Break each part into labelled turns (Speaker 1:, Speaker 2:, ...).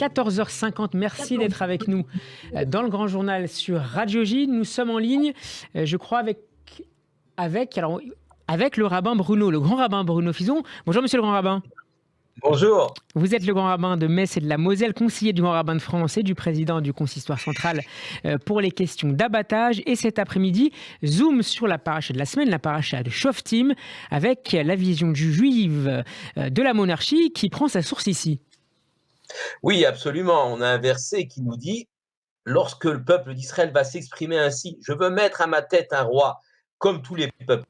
Speaker 1: 14h50. Merci d'être avec nous dans le Grand Journal sur Radio J. Nous sommes en ligne, je crois, avec le rabbin Bruno, le grand rabbin Bruno Fison. Bonjour, monsieur le grand rabbin.
Speaker 2: Bonjour.
Speaker 1: Vous êtes le grand rabbin de Metz et de la Moselle, conseiller du grand rabbin de France et du président du consistoire central pour les questions d'abattage. Et cet après-midi, zoom sur la paracha de la semaine, la paracha de Shoftim, avec la vision juive de la monarchie qui prend sa source ici.
Speaker 2: Oui, absolument. On a un verset qui nous dit « Lorsque le peuple d'Israël va s'exprimer ainsi, je veux mettre à ma tête un roi, comme tous les peuples.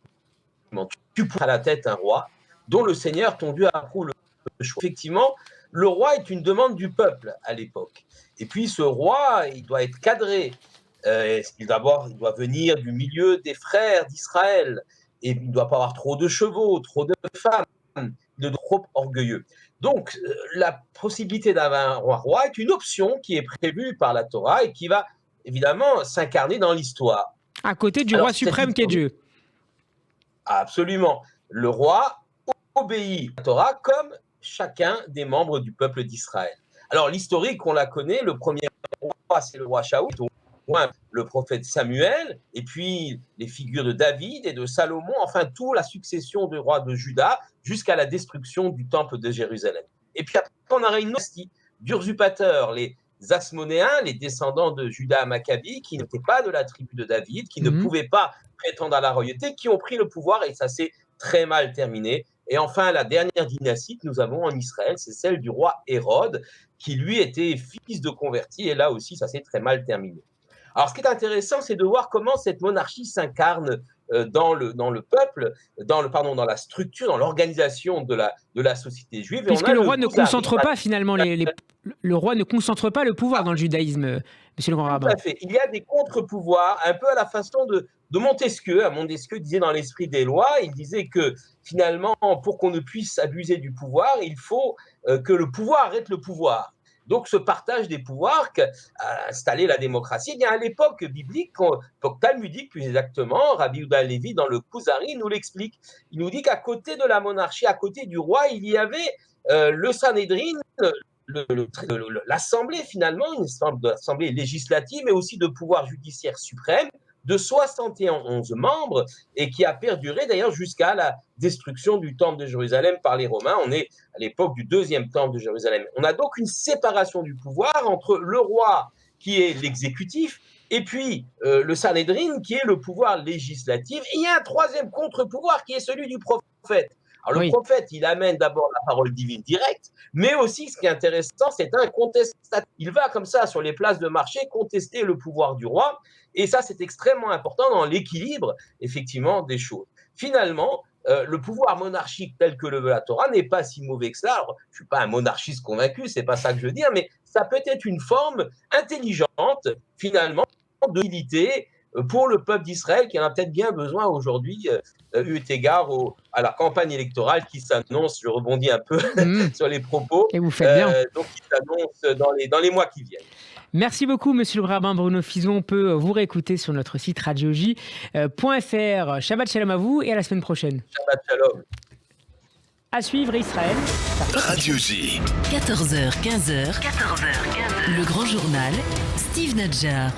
Speaker 2: Tu prends à la tête un roi, dont le Seigneur, ton Dieu, approuve le choix. » Effectivement, le roi est une demande du peuple à l'époque. Et puis ce roi, il doit être cadré. Il doit venir du milieu des frères d'Israël. Et il ne doit pas avoir trop de chevaux, trop de femmes, de trop orgueilleux. Donc, la possibilité d'avoir un roi est une option qui est prévue par la Torah et qui va évidemment s'incarner dans l'histoire.
Speaker 1: À côté du roi suprême qu'est Dieu.
Speaker 2: Absolument. Le roi obéit à la Torah comme chacun des membres du peuple d'Israël. Alors, l'historique, on la connaît. Le premier roi, c'est le roi Shaoul, le prophète Samuel, et puis les figures de David et de Salomon, enfin, toute la succession de rois de Juda jusqu'à la destruction du temple de Jérusalem. Et puis après, on aurait une dynastie d'usurpateurs, les Asmonéens, les descendants de Juda Maccabi, qui n'étaient pas de la tribu de David, qui ne pouvaient pas prétendre à la royauté, qui ont pris le pouvoir, et ça s'est très mal terminé. Et enfin, la dernière dynastie que nous avons en Israël, c'est celle du roi Hérode, qui lui était fils de converti, et là aussi, ça s'est très mal terminé. Alors, ce qui est intéressant, c'est de voir comment cette monarchie s'incarne dans le peuple, dans la structure, dans l'organisation de la société juive.
Speaker 1: Puisque le roi ne concentre pas finalement le roi ne concentre pas le pouvoir dans le judaïsme, monsieur le grand rabbin.
Speaker 2: Tout à fait. Il y a des contre-pouvoirs, un peu à la façon de Montesquieu. Montesquieu disait dans l'esprit des lois, il disait que finalement, pour qu'on ne puisse abuser du pouvoir, il faut que le pouvoir arrête le pouvoir. Donc, ce partage des pouvoirs a installé la démocratie. Eh bien, à l'époque biblique, l'époque talmudique plus exactement, Rabbi Yehuda Lévi, dans le Kuzari, nous l'explique. Il nous dit qu'à côté de la monarchie, à côté du roi, il y avait le Sanhédrin, l'Assemblée finalement, une assemblée législative, mais aussi de pouvoir judiciaire suprême, de 71 membres, et qui a perduré d'ailleurs jusqu'à la destruction du temple de Jérusalem par les Romains. On est à l'époque du deuxième temple de Jérusalem. On a donc une séparation du pouvoir entre le roi, qui est l'exécutif, et puis le Sanhédrin, qui est le pouvoir législatif. Et il y a un troisième contre-pouvoir, qui est celui du prophète. Alors, le prophète, il amène d'abord la parole divine directe, mais aussi, ce qui est intéressant, c'est un contestateur. Il va comme ça, sur les places de marché, contester le pouvoir du roi, et ça, c'est extrêmement important dans l'équilibre, effectivement, des choses. Finalement, le pouvoir monarchique tel que le veut la Torah n'est pas si mauvais que cela. Alors, je ne suis pas un monarchiste convaincu, c'est pas ça que je veux dire, mais ça peut être une forme intelligente, finalement, d'utilité pour le peuple d'Israël qui en a peut-être bien besoin aujourd'hui, eu égard à la campagne électorale qui s'annonce. Je rebondis un peu sur les propos.
Speaker 1: Et vous faites bien.
Speaker 2: Donc, qui s'annonce dans les mois qui viennent.
Speaker 1: Merci beaucoup, monsieur le rabbin Bruno Fison. On peut vous réécouter sur notre site radioj.fr. Shabbat shalom à vous et à la semaine prochaine.
Speaker 2: Shabbat shalom.
Speaker 1: À suivre Israël.
Speaker 3: Radio J.
Speaker 4: 14h, 15h. Le Grand Journal, Steve Nadjar.